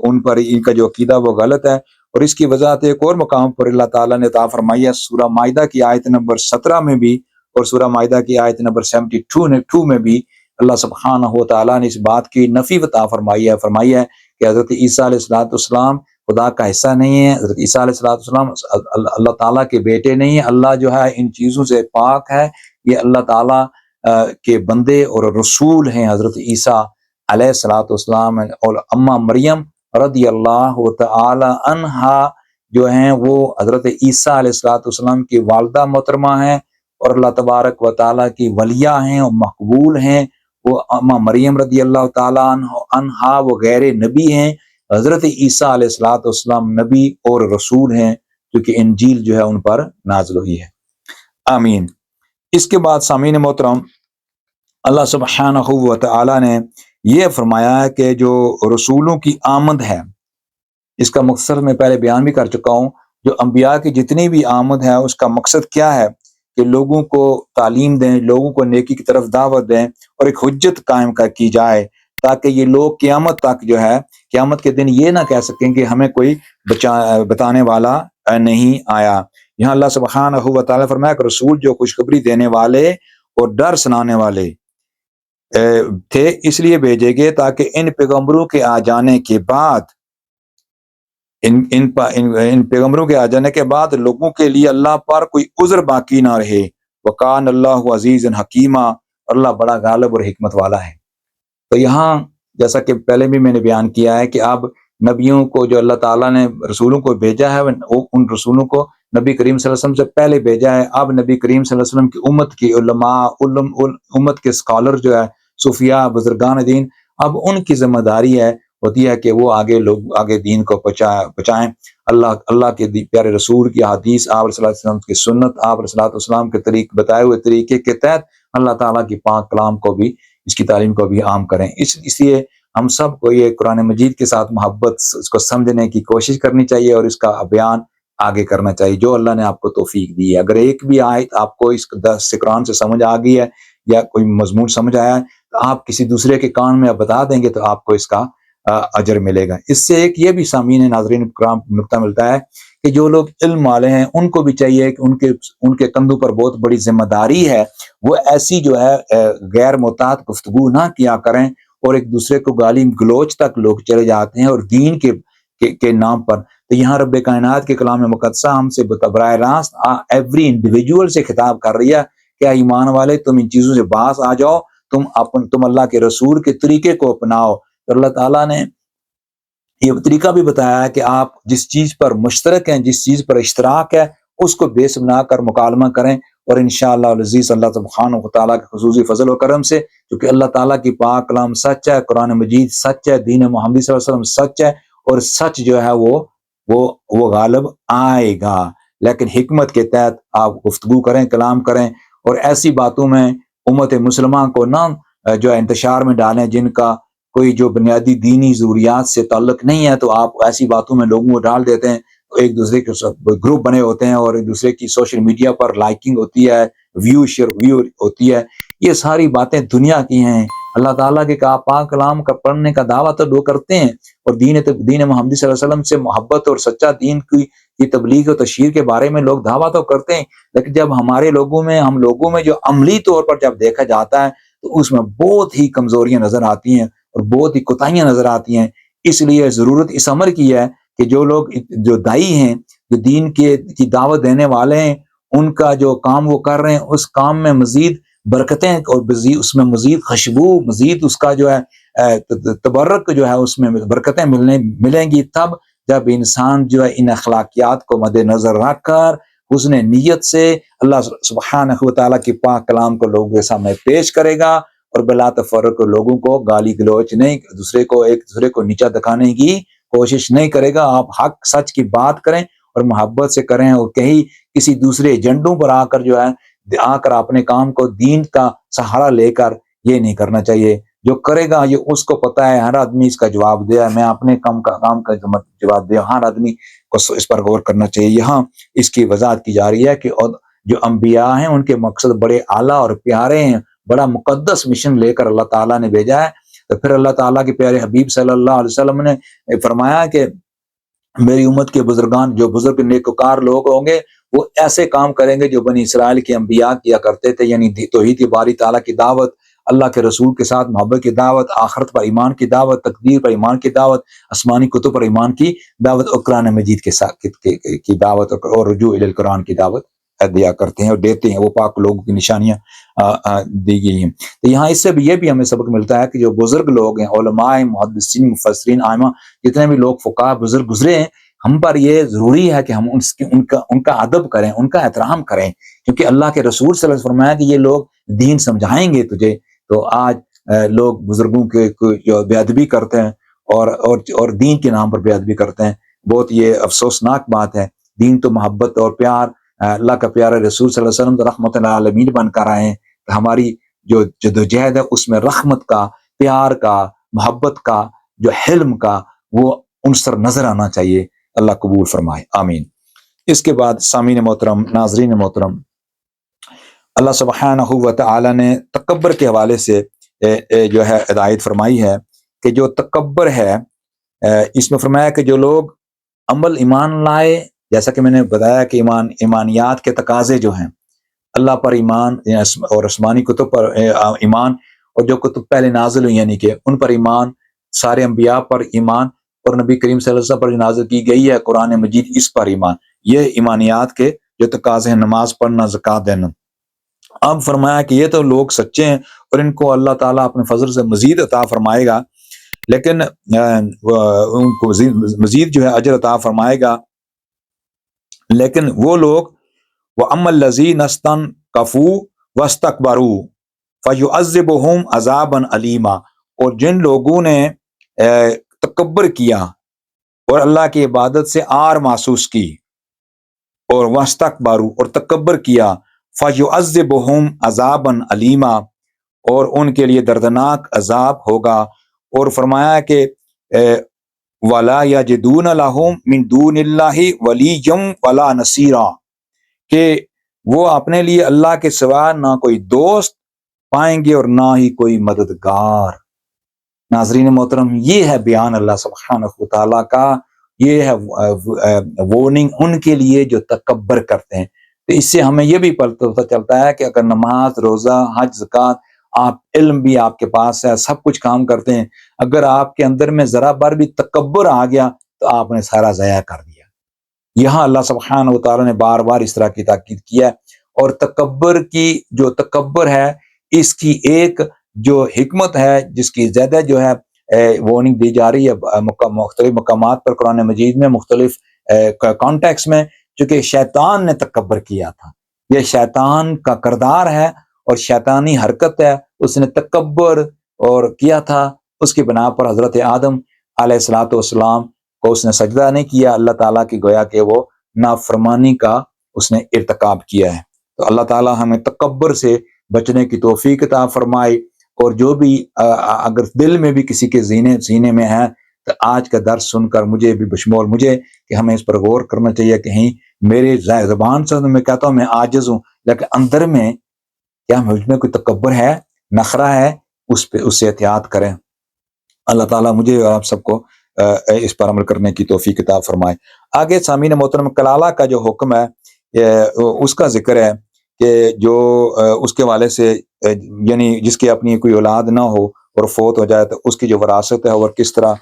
ان پر ان کا جو عقیدہ وہ غلط ہے۔ اور اس کی وضاحت ایک اور مقام پر اللہ تعالیٰ نے عطا فرمائی ہے، سورہ مائدہ کی آیت نمبر 17 میں بھی اور سورہ مائدہ کی آیت نمبر 72 میں بھی اللہ سبحانہ و تعالیٰ نے اس بات کی نفی عطا فرمائی ہے کہ حضرت عیسیٰ علیہ الصلوۃ والسلام خدا کا حصہ نہیں ہے، حضرت عیسیٰ علیہ الصلوۃ والسلام اللہ تعالیٰ کے بیٹے نہیں ہیں، اللہ جو ہے ان چیزوں سے پاک ہے، یہ اللہ تعالیٰ کے بندے اور رسول ہیں حضرت عیسیٰ علیہ الصلوۃ والسلام، اور اماں مریم رضی اللہ تعالی عنہا جو ہیں وہ حضرت عیسیٰ علیہ الصلوۃ والسلام کی والدہ محترمہ ہیں اور اللہ تبارک و تعالیٰ کی ولیہ ہیں اور مقبول ہیں۔ وہ اماں مریم رضی اللہ تعالی عنہا وہ غیر نبی ہیں، حضرت عیسیٰ علیہ الصلوۃ والسلام نبی اور رسول ہیں، کیونکہ انجیل جو ہے ان پر نازل ہوئی ہے۔ آمین۔ اس کے بعد سامعین محترم، اللہ سبحانہ و تعالی نے یہ فرمایا ہے کہ جو رسولوں کی آمد ہے، اس کا مقصد میں پہلے بیان بھی کر چکا ہوں، جو انبیاء کی جتنی بھی آمد ہے اس کا مقصد کیا ہے کہ لوگوں کو تعلیم دیں، لوگوں کو نیکی کی طرف دعوت دیں اور ایک حجت قائم کی جائے، تاکہ یہ لوگ قیامت تک جو ہے، قیامت کے دن یہ نہ کہہ سکیں کہ ہمیں کوئی بتانے والا نہیں آیا۔ یہاں اللہ سبحانہ و تعالیٰ فرمایا کہ رسول جو خوشخبری دینے والے اور ڈر سنانے والے تھے اس لیے بھیجے گئے تاکہ ان پیغمبروں کے آ جانے کے بعد ان پیغمبروں کے آ جانے کے بعد لوگوں کے لیے اللہ پر کوئی عذر باقی نہ رہے۔ وکان اللہ عزیز حکیمہ، اللہ بڑا غالب اور حکمت والا ہے۔ تو یہاں جیسا کہ پہلے بھی میں نے بیان کیا ہے کہ اب نبیوں کو جو اللہ تعالیٰ نے رسولوں کو بھیجا ہے، ان رسولوں کو نبی کریم صلی اللہ علیہ وسلم سے پہلے بھیجا ہے۔ اب نبی کریم صلی اللہ علیہ وسلم کی امت کی علماء، امت کے اسکالر جو ہے، صوفیاء، بزرگان دین، اب ان کی ذمہ داری ہوتی ہے کہ وہ آگے دین کو پہنچائیں۔ اللہ کے پیارے رسول کی حدیث، آپ علیہ السلام کی سنت، آپ علیہ السلام کے بتائے ہوئے طریقے کے تحت اللہ تعالیٰ کی پاک کلام کو بھی، اس کی تعلیم کو بھی عام کریں۔ اس لیے ہم سب کو یہ قرآن مجید کے ساتھ محبت، اس کو سمجھنے کی کوشش کرنی چاہیے اور اس کا بیان آگے کرنا چاہیے جو اللہ نے آپ کو توفیق دی ہے۔ اگر ایک بھی آیت آپ کو اس قرآن سے سمجھ آ گئی ہے یا کوئی مضمون سمجھ آیا ہے تو آپ کسی دوسرے کے کان میں بتا دیں گے تو آپ کو اس کا اجر ملے گا۔ اس سے ایک یہ بھی سامعین ناظرین کرام نقطہ ملتا ہے کہ جو لوگ علم والے ہیں ان کو بھی چاہیے کہ ان کے کندھوں پر بہت بڑی ذمہ داری ہے، وہ ایسی جو ہے غیر محتاط گفتگو نہ کیا کریں اور ایک دوسرے کو گالی گلوچ تک لوگ چلے جاتے ہیں اور دین کے نام پر۔ تو یہاں رب کائنات کے کلام مقدسہ ہم سے براہ راست ایوری انڈیویجول سے خطاب کر رہی ہے کہ ایمان والے تم ان چیزوں سے باز آ جاؤ، تم اللہ کے رسول کے طریقے کو اپناؤ۔ اور اللہ تعالیٰ نے یہ طریقہ بھی بتایا ہے کہ آپ جس چیز پر مشترک ہیں، جس چیز پر اشتراک ہے، اس کو بیس بنا کر مکالمہ کریں، اور انشاءاللہ العزیز اللہ سبحانہ و تعالیٰ کے خصوصی فضل و کرم سے، کیونکہ اللہ تعالیٰ کی پاک کلام سچ ہے، قرآن مجید سچ ہے، دین محمدی صلی اللہ علیہ وسلم سچ ہے، اور سچ جو ہے وہ غالب آئے گا۔ لیکن حکمت کے تحت آپ گفتگو کریں، کلام کریں، اور ایسی باتوں میں امت مسلمہ کو نہ جو ہے انتشار میں ڈالیں جن کا کوئی جو بنیادی دینی ضروریات سے تعلق نہیں ہے، تو آپ ایسی باتوں میں لوگوں کو ڈال دیتے ہیں، ایک دوسرے کے گروپ بنے ہوتے ہیں اور ایک دوسرے کی سوشل میڈیا پر لائکنگ ہوتی ہے، ویو ہوتی ہے۔ یہ ساری باتیں دنیا کی ہیں۔ اللہ تعالیٰ کے پاک کلام کا پڑھنے کا دعویٰ تو لوگ کرتے ہیں، اور دین محمدی صلی اللہ علیہ وسلم سے محبت اور سچا دین کی تبلیغ اور تشہیر کے بارے میں لوگ دعویٰ تو کرتے ہیں، لیکن جب ہم لوگوں میں جو عملی طور پر جب دیکھا جاتا ہے تو اس میں بہت ہی کمزوریاں نظر آتی ہیں اور بہت ہی کوتاہیاں نظر آتی ہیں۔ اس لیے ضرورت اس امر کی ہے کہ جو دائی ہیں، جو دین کی دعوت دینے والے ہیں، ان کا جو کام وہ کر رہے ہیں اس کام میں مزید برکتیں اور اس میں مزید خوشبو، مزید اس کا جو ہے تبرک جو ہے اس میں برکتیں ملیں گی، تب جب انسان جو ہے ان اخلاقیات کو مد نظر رکھ کر حسن نیت سے اللہ سبحانہ و تعالیٰ کی پاک کلام کو لوگوں کے سامنے پیش کرے گا، اور بلا تفرق لوگوں کو گالی گلوچ نہیں، ایک دوسرے کو نیچا دکھانے کی کوشش نہیں کرے گا۔ آپ حق سچ کی بات کریں اور محبت سے کریں، اور کہیں کسی دوسرے ایجنڈوں پر آ کر اپنے کام کو دین کا سہارا لے کر یہ نہیں کرنا چاہیے۔ جو کرے گا یہ اس کو پتہ ہے، ہر آدمی اس کا جواب دیا ہے، میں اپنے کام کا جواب دیا، ہر آدمی کو اس پر غور کرنا چاہیے۔ یہاں اس کی وضاحت کی جا رہی ہے کہ جو انبیاء ہیں ان کے مقصد بڑے اعلیٰ اور پیارے ہیں، بڑا مقدس مشن لے کر اللہ تعالیٰ نے بھیجا ہے۔ تو پھر اللہ تعالیٰ کے پیارے حبیب صلی اللہ علیہ وسلم نے فرمایا کہ میری امت کے بزرگان، جو بزرگ نیکوکار لوگ ہوں گے، وہ ایسے کام کریں گے جو بنی اسرائیل کے انبیاء کیا کرتے تھے، یعنی توحید باری تعالیٰ کی دعوت، اللہ کے رسول کے ساتھ محبت کی دعوت، آخرت پر ایمان کی دعوت، تقدیر پر ایمان کی دعوت، آسمانی کتب پر ایمان کی دعوت، اور قرآن مجید کے ساتھ کی دعوت، اور رجوع الی القرآن کی دعوت دیا کرتے ہیں اور دیتے ہیں۔ وہ پاک لوگوں کی نشانیاں دی گئی ہیں۔ تو یہاں اس سے بھی یہ بھی ہمیں سبق ملتا ہے کہ جو بزرگ لوگ ہیں، علماء، محدثین، مفسرین، ائمہ، جتنے بھی لوگ فقہاء بزرگ گزرے ہیں، ہم پر یہ ضروری ہے کہ ہم ان کا ادب کریں، ان کا احترام کریں، کیونکہ اللہ کے رسول صلی اللہ علیہ وسلم فرمایا کہ یہ لوگ دین سمجھائیں گے تجھے۔ تو آج لوگ بزرگوں کے جو بے ادبی کرتے ہیں اور دین کے نام پر بے ادبی کرتے ہیں، بہت یہ افسوسناک بات ہے۔ دین تو محبت اور پیار، اللہ کا پیارا رسول صلی اللہ علیہ وسلم تو رحمت اللہ عالمین بن کر آئے ہیں۔ ہماری جو جدوجہد ہے اس میں رحمت کا، پیار کا، محبت کا، جو حلم کا وہ عنصر نظر آنا چاہیے۔ اللہ قبول فرمائے، آمین۔ اس کے بعد سامعین محترم، ناظرین محترم، اللہ سبحانہ و تعالی نے تکبر کے حوالے سے جو ہے ہدایت فرمائی ہے کہ جو تکبر ہے، اس میں فرمایا کہ جو لوگ عمل ایمان لائے، جیسا کہ میں نے بتایا کہ ایمانیات کے تقاضے جو ہیں، اللہ پر ایمان اور آسمانی کتب پر ایمان، اور جو کتب پہلے نازل ہوئی یعنی کہ ان پر ایمان، سارے انبیاء پر ایمان، اور نبی کریم صلی اللہ علیہ وسلم پر جو نازل کی گئی ہے قرآن مجید، اس پر ایمان، یہ ایمانیات کے جو تقاضے ہیں، نماز پڑھنا، زکوٰۃ دینا۔ اب فرمایا کہ یہ تو لوگ سچے ہیں اور ان کو اللہ تعالیٰ اپنے فضل سے مزید عطا فرمائے گا، لیکن ان کو مزید جو ہے اجر عطا فرمائے گا، لیکن وہ لوگ وَأَمَّا الَّذِينَ اسْتَنكَفُوا وَاسْتَكْبَرُوا فَيُعَذِّبُهُمْ عَذَابًا أَلِيمًا، اور جن لوگوں نے تکبر کیا اور اللہ کی عبادت سے عار محسوس کی، اور وَاسْتَكْبَرُوا، اور تکبر کیا، فَيُعَذِّبُهُمْ عَذَابًا أَلِيمًا، اور ان کے لیے دردناک عذاب ہوگا۔ اور فرمایا کہ وَلَا يَجِدُونَ لَهُم مِّن دُونِ اللَّهِ وَلِيًّا وَلَا نَصِيرًا، کہ وہ اپنے لیے اللہ کے سوا نہ کوئی دوست پائیں گے اور نہ ہی کوئی مددگار۔ ناظرین محترم، یہ ہے بیان اللہ سبحانہ و تعالیٰ کا، یہ ہے وارننگ ان کے لیے جو تکبر کرتے ہیں۔ تو اس سے ہمیں یہ بھی پتہ چلتا ہے کہ اگر نماز، روزہ، حج، زکوٰۃ، آپ علم بھی آپ کے پاس ہے، سب کچھ کام کرتے ہیں، اگر آپ کے اندر میں ذرا بار بھی تکبر آ گیا تو آپ نے سارا ضائع کر دیا۔ یہاں اللہ سبحانہ و تعالیٰ نے بار بار اس طرح کی تاکید کیا ہے، اور تکبر کی جو تکبر ہے، اس کی ایک جو حکمت ہے، جس کی زیادہ جو ہے وارننگ دی جا رہی ہے مختلف مقامات پر قرآن مجید میں، مختلف کانٹیکس میں، چونکہ شیطان نے تکبر کیا تھا، یہ شیطان کا کردار ہے اور شیطانی حرکت ہے، اس نے تکبر اور کیا تھا، اس کی بنا پر حضرت آدم علیہ الصلوۃ والسلام کو اس نے سجدہ نہیں کیا، اللہ تعالیٰ کی گویا کہ وہ نافرمانی کا اس نے ارتکاب کیا ہے۔ تو اللہ تعالیٰ ہمیں تکبر سے بچنے کی توفیق عطا فرمائے، اور جو بھی اگر دل میں بھی کسی کے سینے میں ہے، تو آج کا درس سن کر مجھے بھی بشمول مجھے کہ ہمیں اس پر غور کرنا چاہیے، کہیں میرے زبان سے میں کہتا ہوں میں عاجز ہوں، لیکن اندر میں کیا مجھ میں کوئی تکبر ہے، نخرہ ہے، اس سے احتیاط کریں۔ اللہ تعالیٰ مجھے اور آپ سب کو اس پر عمل کرنے کی توفیق عطا فرمائے۔ آگے سامعین محترم، کلالہ کا جو حکم ہے اس کا ذکر ہے کہ جو اس کے والے سے یعنی جس کی اپنی کوئی اولاد نہ ہو اور فوت ہو جائے تو اس کی جو وراثت ہے اور کس طرح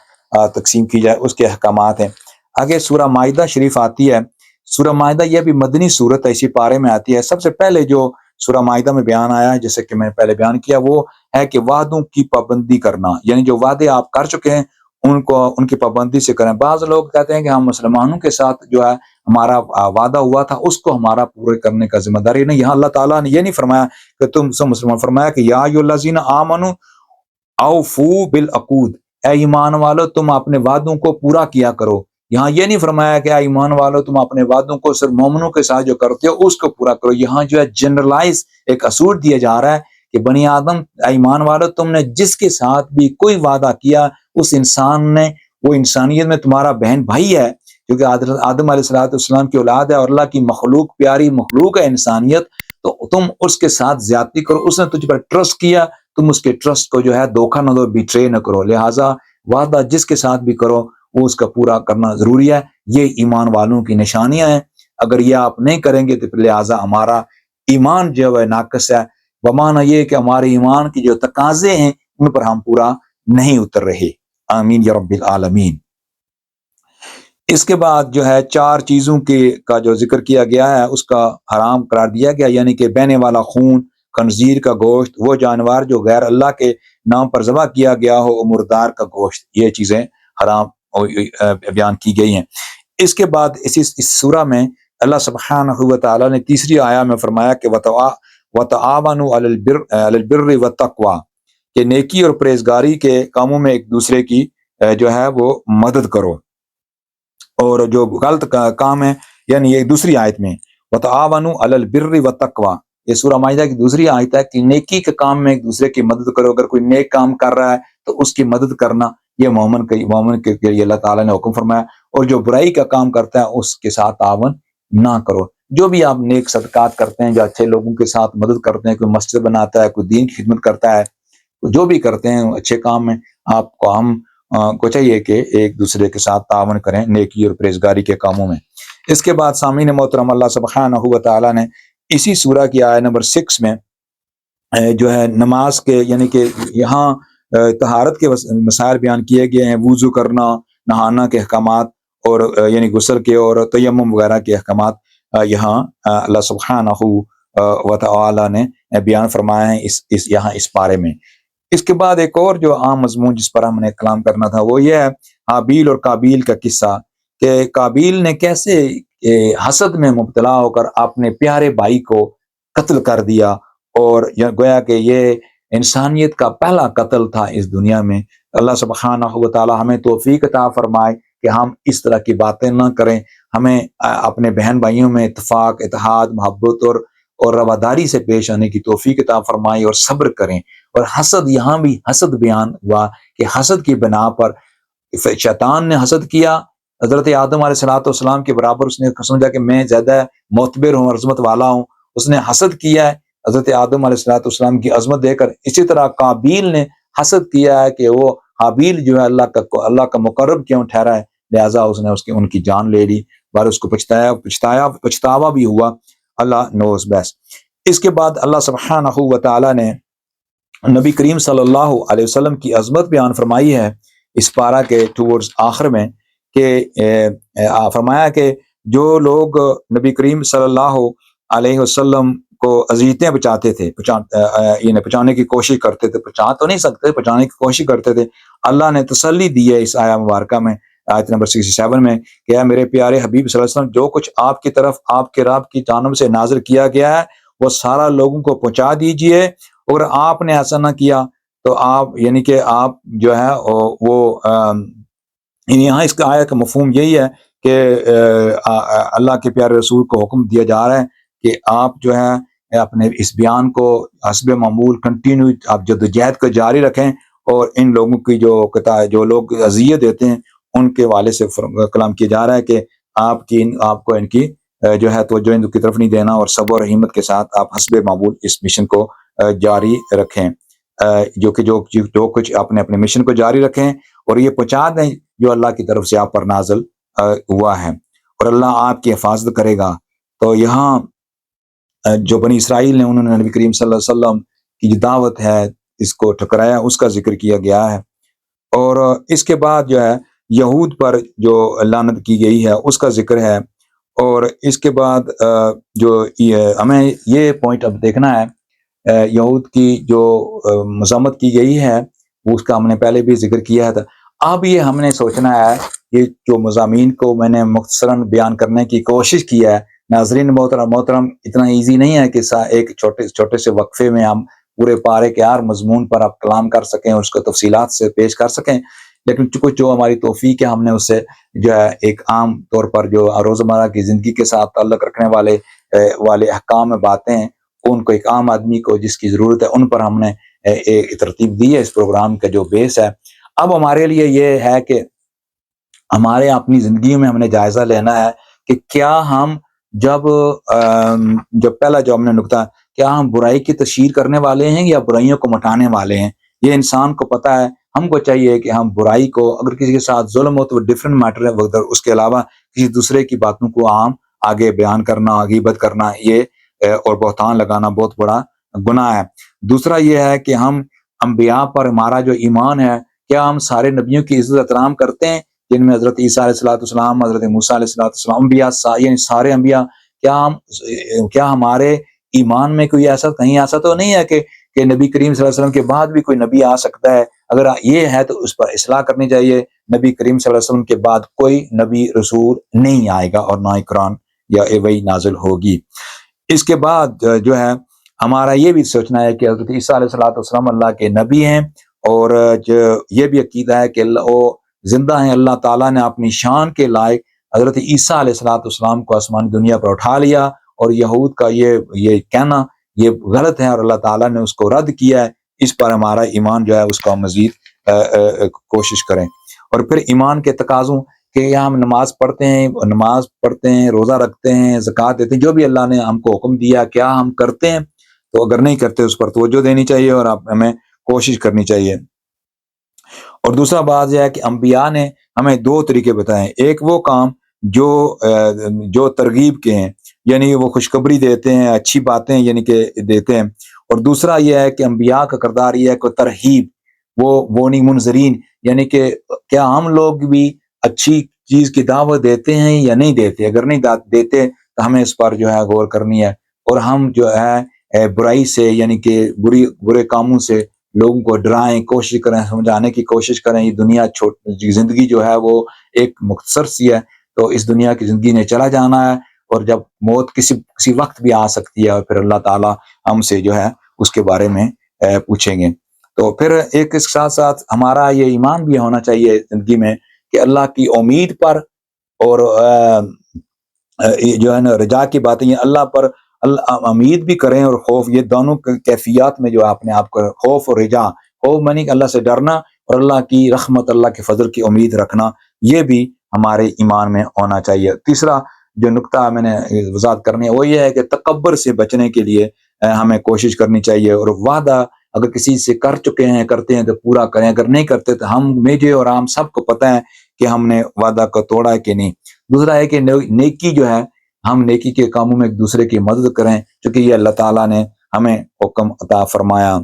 تقسیم کی جائے، اس کے احکامات ہیں۔ آگے سورہ مائدہ شریف آتی ہے۔ سورہ مائدہ یہ بھی مدنی صورت ہے، اسی پارے میں آتی ہے۔ سب سے پہلے جو سورہ مائدہ میں بیان آیا ہے، جیسے کہ میں نے پہلے بیان کیا، وہ ہے کہ وعدوں کی پابندی کرنا، یعنی جو وعدے آپ کر چکے ہیں ان کی پابندی سے کریں۔ بعض لوگ کہتے ہیں کہ ہم مسلمانوں کے ساتھ جو ہے ہمارا وعدہ ہوا تھا اس کو ہمارا پورے کرنے کا ذمہ داری نہیں۔ یہاں اللہ تعالیٰ نے یہ نہیں فرمایا کہ تم سب مسلمان، فرمایا کہ یا ایھا الذین آمنوا اوفوا بالعقود، اے ایمان والو تم اپنے وعدوں کو پورا کیا کرو۔ یہاں یہ نہیں فرمایا کہ اے ایمان والو تم اپنے وعدوں کو صرف مومنوں کے ساتھ جو کرتے ہو اس کو پورا کرو۔ یہاں جو ہے جنرلائز ایک اصول دیا جا رہا ہے کہ بنی آدم ایمان والو تم نے جس کے ساتھ بھی کوئی وعدہ کیا اس انسان نے وہ انسانیت میں تمہارا بہن بھائی ہے، کیونکہ آدم علیہ السلام کی اولاد ہے اور اللہ کی مخلوق پیاری مخلوق ہے انسانیت، تو تم اس کے ساتھ زیادتی کرو، اس نے تجھ پر ٹرسٹ کیا، تم اس کے ٹرسٹ کو جو ہے دھوکہ نہ دو، بیٹرے نہ کرو، لہٰذا وعدہ جس کے ساتھ بھی کرو وہ اس کا پورا کرنا ضروری ہے۔ یہ ایمان والوں کی نشانیاں ہیں، اگر یہ آپ نہیں کریں گے تو پھر لہٰذا ہمارا ایمان جو ہے ناقص ہے، بمعنی یہ کہ ہمارے ایمان کی جو تقاضے ہیں ان پر ہم پورا نہیں اتر رہے۔ آمین یا رب العالمین۔ اس کے بعد جو ہے 4 چیزوں کا جو ذکر کیا گیا ہے اس کا حرام قرار دیا گیا، یعنی کہ بہنے والا خون، خنزیر کا گوشت، وہ جانور جو غیر اللہ کے نام پر ذبح کیا گیا ہو، مردار کا گوشت، یہ چیزیں حرام بیان کی گئی ہیں۔ اس کے بعد اس سورہ میں اللہ سبحانہ و تعالیٰ نے تیسری آیہ میں فرمایا کہ وَتَعَاوَنُوا عَلَى الْبِرِّ وَالتَّقْوَىٰ، کہ نیکی اور پرہیزگاری کے کاموں میں ایک دوسرے کی جو ہے وہ مدد کرو، اور جو غلط کام ہے یعنی یہ دوسری آیت میں وَتَعَاوَنُوا عَلَى الْبِرِّ وَالتَّقْوَىٰ، یہ سورہ مائدہ کی دوسری آیت ہے کہ نیکی کے کام میں ایک دوسرے کی مدد کرو، اگر کوئی نیک کام کر رہا ہے تو اس کی مدد کرنا، یہ مومن کے لیے اللہ تعالیٰ نے حکم فرمایا، اور جو برائی کا کام کرتا ہے اس کے ساتھ تعاون نہ کرو۔ جو بھی آپ نیک صدقات کرتے ہیں، جو اچھے لوگوں کے ساتھ مدد کرتے ہیں، کوئی مسجد بناتا ہے، کوئی دین کی خدمت کرتا ہے، جو بھی کرتے ہیں اچھے کام میں، آپ کو ہم کو چاہیے کہ ایک دوسرے کے ساتھ تعاون کریں نیکی اور پرہیزگاری کے کاموں میں۔ اس کے بعد سامعین محترم، اللہ سبحانہ و تعالیٰ نے اسی سورہ کی آیت نمبر 6 میں جو ہے نماز کے یعنی کہ یہاں طہارت کے مسائل بیان کیے گئے ہیں، وضو کرنا، نہانا کے احکامات، اور یعنی غسل کے اور تیمم وغیرہ کے احکامات یہاں اللہ سبحانہ و تعالیٰ نے بیان فرمایا ہے یہاں اس پارے میں۔ اس کے بعد ایک اور جو عام مضمون جس پر ہم نے کلام کرنا تھا وہ یہ ہے حابیل اور قابیل کا قصہ، کہ قابیل نے کیسے حسد میں مبتلا ہو کر اپنے پیارے بھائی کو قتل کر دیا، اور گویا کہ یہ انسانیت کا پہلا قتل تھا اس دنیا میں۔ اللہ سبحانہ و تعالی ہمیں توفیق عطا فرمائے کہ ہم اس طرح کی باتیں نہ کریں، ہمیں اپنے بہن بھائیوں میں اتفاق، اتحاد، محبت اور رواداری سے پیش آنے کی توفیق عطا فرمائے، اور صبر کریں۔ اور حسد، یہاں بھی حسد بیان ہوا کہ حسد کی بنا پر شیطان نے حسد کیا حضرت آدم علیہ السلام کے برابر، اس نے سمجھا کہ میں زیادہ معتبر ہوں، عظمت والا ہوں، اس نے حسد کیا ہے حضرت آدم علیہ السلام کی عظمت دے کر۔ اسی طرح قابیل نے حسد کیا ہے کہ وہ حابیل جو ہے اللہ کا مقرب کیوں ٹھہرا ہے، لہٰذا اس نے ان کی جان لے لی، بار اس کو پچھتاوا بھی ہوا، اللہ نوز بیسٹ۔ اس کے بعد اللہ سبحانہ و تعالیٰ نے نبی کریم صلی اللہ علیہ وسلم کی عظمت بیان فرمائی ہے اس پارہ کے ٹورڈز آخر میں، کہ فرمایا کہ جو لوگ نبی کریم صلی اللہ علیہ وسلم کو اذیتیں پہنچانے کی کوشش کرتے تھے، پہنچا تو نہیں سکتے، پہنچانے کی کوشش کرتے تھے، اللہ نے تسلی دی ہے اس آیہ مبارکہ میں، آیت نمبر 67 میں، کہ اے میرے پیارے حبیب صلی اللہ علیہ وسلم، جو کچھ آپ کی طرف آپ کے رب کی جانب سے نازل کیا گیا ہے وہ سارا لوگوں کو پہنچا دیجئے، اگر آپ نے ایسا نہ کیا تو آپ یعنی کہ آپ جو ہے وہ یہاں اس کا آیت کا مفہوم یہی ہے کہ اللہ کے پیارے رسول کو حکم دیا جا رہا ہے کہ آپ جو ہے اپنے اس بیان کو حسب معمول کنٹینیو آپ جدوجہد کو جاری رکھیں، اور ان لوگوں کی جو لوگ اذیت دیتے ہیں ان کے والے سے کلام کیا جا رہا ہے کہ آپ کو ان کی جو ہے توجہ ان کی طرف نہیں دینا، اور صبر و رحمت کے ساتھ آپ حسب معمول اس مشن کو جاری رکھیں، جو کچھ اپنے مشن کو جاری رکھیں اور یہ پہنچا دیں جو اللہ کی طرف سے آپ پر نازل ہوا ہے، اور اللہ آپ کی حفاظت کرے گا۔ تو یہاں جو بنی اسرائیل نے انہوں نے نبی کریم صلی اللہ علیہ وسلم کی جو دعوت ہے اس کو ٹھکرایا، اس کا ذکر کیا گیا ہے، اور اس کے بعد جو ہے یہود پر جو لعنت کی گئی ہے اس کا ذکر ہے، اور اس کے بعد جو ہمیں یہ پوائنٹ اب دیکھنا ہے، یہود کی جو مذمت کی گئی ہے اس کا ہم نے پہلے بھی ذکر کیا تھا، اب یہ ہم نے سوچنا ہے، یہ جو مضامین کو میں نے مختصراً بیان کرنے کی کوشش کی ہے، ناظرین محترم اتنا ایزی نہیں ہے کہ ایک چھوٹے سے وقفے میں ہم پورے پارے کے ہر مضمون پر آپ کلام کر سکیں اور اس کو تفصیلات سے پیش کر سکیں، لیکن کچھ جو ہماری توفیق ہے ہم نے اس سے جو ہے ایک عام طور پر جو روزمرہ کی زندگی کے ساتھ تعلق رکھنے والے احکام میں باتیں ہیں ان کو ایک عام آدمی کو جس کی ضرورت ہے ان پر ہم نے ترتیب دی ہے اس پروگرام کا جو بیس ہے۔ اب ہمارے لیے یہ ہے کہ ہمارے اپنی زندگی میں ہم نے جائزہ لینا ہے کہ کیا ہم جب پہلا جو ہم نے نکتہ، کیا ہم برائی کی تشہیر کرنے والے ہیں یا برائیوں کو مٹانے والے ہیں؟ یہ انسان کو پتہ ہے، ہم کو چاہیے کہ ہم برائی کو، اگر کسی کے ساتھ ظلم ہو تو وہ ڈفرینٹ میٹر ہے، اس کے علاوہ کسی دوسرے کی باتوں کو عام آگے بیان کرنا، غیبت کرنا، یہ اور بہتان لگانا بہت بڑا گناہ ہے۔ دوسرا یہ ہے کہ ہم انبیاء پر ہمارا جو ایمان ہے، کیا ہم سارے نبیوں کی عزت احترام کرتے ہیں، جن میں حضرت عیسیٰ علیہ السلام، حضرت موسیٰ علیہ السلام، انبیاء یعنی سارے انبیاء، کیا ہمارے ایمان میں کوئی ایسا کہیں ایسا تو نہیں ہے کہ نبی کریم صلی اللہ علیہ وسلم کے بعد بھی کوئی نبی آ سکتا ہے؟ اگر یہ ہے تو اس پر اصلاح کرنی چاہیے۔ نبی کریم صلی اللہ علیہ وسلم کے بعد کوئی نبی رسول نہیں آئے گا اور نہ ہی قرآن یا وحی نازل ہوگی۔ اس کے بعد جو ہے ہمارا یہ بھی سوچنا ہے کہ حضرت عیسیٰ علیہ السلام اللہ کے نبی ہیں، اور جو یہ بھی عقیدہ ہے کہ وہ زندہ ہیں۔ اللہ تعالیٰ نے اپنی شان کے لائق حضرت عیسیٰ علیہ السلام کو آسمانی دنیا پر اٹھا لیا، اور یہود کا یہ کہنا یہ غلط ہے اور اللہ تعالیٰ نے اس کو رد کیا ہے۔ اس پر ہمارا ایمان جو ہے اس کا مزید کوشش کریں۔ اور پھر ایمان کے تقاضوں کہ ہم نماز پڑھتے ہیں، روزہ رکھتے ہیں، زکوٰۃ دیتے ہیں، جو بھی اللہ نے ہم کو حکم دیا کیا ہم کرتے ہیں؟ تو اگر نہیں کرتے اس پر توجہ دینی چاہیے اور ہمیں کوشش کرنی چاہیے۔ اور دوسرا بات یہ ہے کہ انبیاء نے ہمیں دو طریقے بتائے، ایک وہ کام جو ترغیب کے ہیں، یعنی وہ خوشخبری دیتے ہیں، اچھی باتیں یعنی کہ دیتے ہیں، اور دوسرا یہ ہے کہ انبیاء کا کردار یہ ہے کہ ترہیب، وہ نہیں منذرین، یعنی کہ کیا ہم لوگ بھی اچھی چیز کی دعوت دیتے ہیں یا نہیں دیتے؟ اگر نہیں دیتے تو ہمیں اس پر جو ہے غور کرنی ہے، اور ہم جو ہے برائی سے یعنی کہ برے کاموں سے لوگوں کو ڈرائیں، کوشش کریں، سمجھانے کی کوشش کریں۔ یہ دنیا زندگی جو ہے وہ ایک مختصر سی ہے، تو اس دنیا کی زندگی نے چلا جانا ہے، اور جب موت کسی وقت بھی آ سکتی ہے، اور پھر اللہ تعالیٰ ہم سے جو ہے اس کے بارے میں پوچھیں گے۔ تو پھر ایک اس ساتھ ساتھ ہمارا یہ ایمان بھی ہونا چاہیے زندگی میں کہ اللہ کی امید پر اور جو ہے نا رجا کی باتیں، یہ اللہ پر امید بھی کریں اور خوف، یہ دونوں کیفیات میں جو اپنے آپ کو خوف اور رجا، خوف مانی کہ اللہ سے ڈرنا، اور اللہ کی رحمت، اللہ کے فضل کی امید رکھنا، یہ بھی ہمارے ایمان میں ہونا چاہیے۔ تیسرا جو نقطہ میں نے وضاحت کرنی ہے وہ یہ ہے کہ تکبر سے بچنے کے لیے ہمیں کوشش کرنی چاہیے، اور وعدہ اگر کسی سے کرتے ہیں تو پورا کریں، اگر نہیں کرتے تو مجھے اور ہم سب کو پتہ ہے کہ ہم نے وعدہ کو توڑا ہے کہ نہیں۔ دوسرا ہے کہ نیکی جو ہے، ہم نیکی کے کاموں میں ایک دوسرے کی مدد کریں، چونکہ یہ اللہ تعالیٰ نے ہمیں حکم عطا فرمایا۔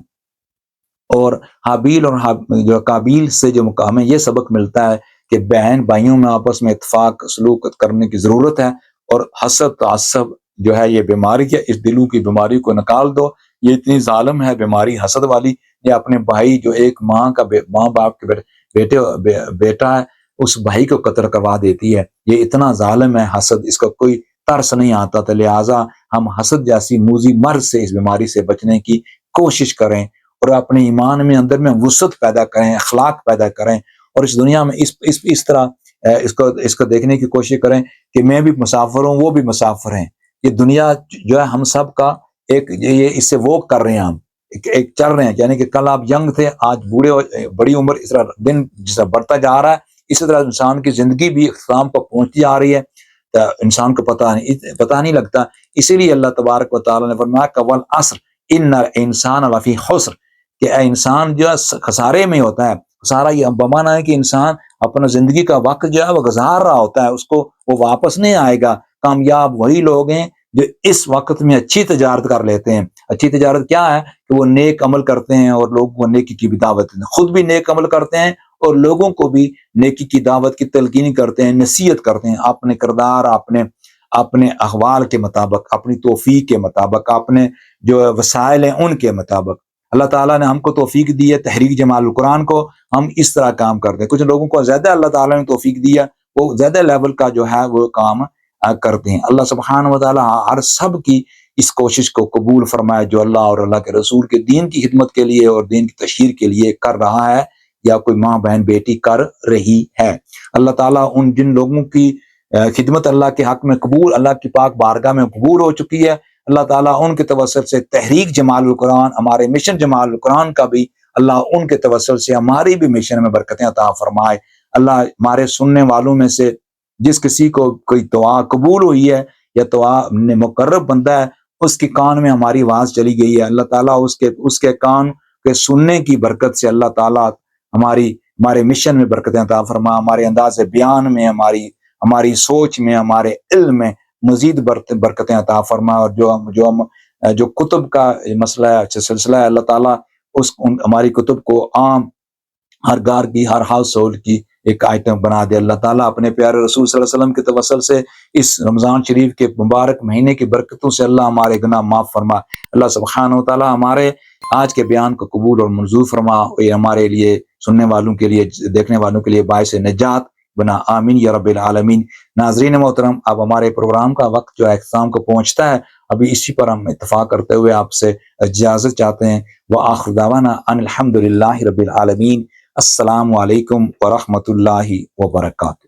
اور حابیل اور جو قابیل سے جو ہمیں یہ سبق ملتا ہے کہ بہن بھائیوں میں آپس میں اتفاق سلوک کرنے کی ضرورت ہے، اور حسد تعصب جو ہے یہ بیماری ہے، اس دلوں کی بیماری کو نکال دو، یہ اتنی ظالم ہے بیماری حسد والی، یہ اپنے بھائی جو ایک ماں باپ کے بیٹا ہے اس بھائی کو قتل کروا دیتی ہے، یہ اتنا ظالم ہے حسد، اس کا کوئی ترس نہیں آتا۔ تو لہٰذا ہم حسد جیسی موذی مرض سے، اس بیماری سے بچنے کی کوشش کریں، اور اپنے ایمان میں اندر میں وسعت پیدا کریں، اخلاق پیدا کریں، اور اس دنیا میں اس طرح اس کو دیکھنے کی کوشش کریں کہ میں بھی مسافر ہوں، وہ بھی مسافر ہیں، یہ دنیا جو ہے ہم سب کا ایک، یہ اس سے وہ کر رہے ہیں، ہم ایک چل رہے ہیں، یعنی کہ کل آپ ینگ تھے، آج بوڑھے، بڑی عمر، اس طرح دن جس طرح بڑھتا جا رہا ہے، اسی طرح انسان کی زندگی بھی اختتام پر پہنچتی جا رہی ہے، تو انسان کو پتہ نہیں لگتا۔ اسی لیے اللہ تبارک و تعالیٰ نے فرمایا کہ والعصر ان الانسان لفی خسر، کہ انسان جو ہے خسارے میں ہوتا ہے۔ خسارہ یہ بمانا ہے کہ انسان اپنا زندگی کا وقت جو ہے وہ گزار رہا ہوتا ہے، اس کو وہ واپس نہیں آئے گا۔ کامیاب وہی لوگ ہیں جو اس وقت میں اچھی تجارت کر لیتے ہیں۔ اچھی تجارت کیا ہے کہ وہ نیک عمل کرتے ہیں اور لوگوں کو نیکی کی بھی دعوت دیتے ہیں، خود بھی نیک عمل کرتے ہیں اور لوگوں کو بھی نیکی کی دعوت کی تلقین کرتے ہیں، نصیحت کرتے ہیں، اپنے کردار، اپنے احوال کے مطابق، اپنی توفیق کے مطابق، اپنے جو وسائل ہیں ان کے مطابق۔ اللہ تعالیٰ نے ہم کو توفیق دی ہے تحریک جمال القرآن کو، ہم اس طرح کام کرتے ہیں۔ کچھ لوگوں کو زیادہ اللہ تعالیٰ نے توفیق دیا، وہ زیادہ لیول کا جو ہے وہ کام کرتے ہیں۔ اللہ سبحانہ و تعالیٰ ہر سب کی اس کوشش کو قبول فرمائے جو اللہ اور اللہ کے رسول کے دین کی خدمت کے لیے اور دین کی تشہیر کے لیے کر رہا ہے، یا کوئی ماں بہن بیٹی کر رہی ہے۔ اللہ تعالیٰ ان جن لوگوں کی خدمت اللہ کے حق میں قبول، اللہ کی پاک بارگاہ میں قبول ہو چکی ہے، اللہ تعالیٰ ان کے توسل سے تحریک جمال القرآن، ہمارے مشن جمال القرآن کا بھی اللہ ان کے توسل سے ہماری بھی مشن میں برکتیں عطا فرمائے۔ اللہ ہمارے سننے والوں میں سے جس کسی کو کوئی دعا قبول ہوئی ہے یا دعا مقرب بندہ ہے، اس کے کان میں ہماری آواز چلی گئی ہے، اللہ تعالیٰ اس کے کان کے سننے کی برکت سے اللہ تعالیٰ ہمارے مشن میں برکتیں عطا فرما، ہمارے انداز بیان میں، ہماری سوچ میں، ہمارے علم میں مزید برکتیں عطا فرما، اور جو کتب کا مسئلہ ہے، سلسلہ ہے، اللہ تعالیٰ ہماری کتب کو عام ہر گھر کی، ہر ہاؤس ہولڈ کی ایک آئٹم بنا دے۔ اللہ تعالیٰ اپنے پیارے رسول صلی اللہ علیہ وسلم کے توسل سے اس رمضان شریف کے مبارک مہینے کی برکتوں سے اللہ ہمارے گناہ معاف فرما۔ اللہ سبحانہ و تعالیٰ ہمارے آج کے بیان کو قبول اور منظور فرما، اور ہمارے لیے، سننے والوں کے لیے، دیکھنے والوں کے لیے باعث نجات بنا، آمین یا رب العالمین۔ ناظرین محترم، اب ہمارے پروگرام کا وقت جو ہے اختتام کو پہنچتا ہے، ابھی اسی پر ہم اتفاق کرتے ہوئے آپ سے اجازت چاہتے ہیں۔ وآخر دعوانا ان الحمد للہ رب العالمین۔ السلام علیکم ورحمۃ اللہ وبرکاتہ۔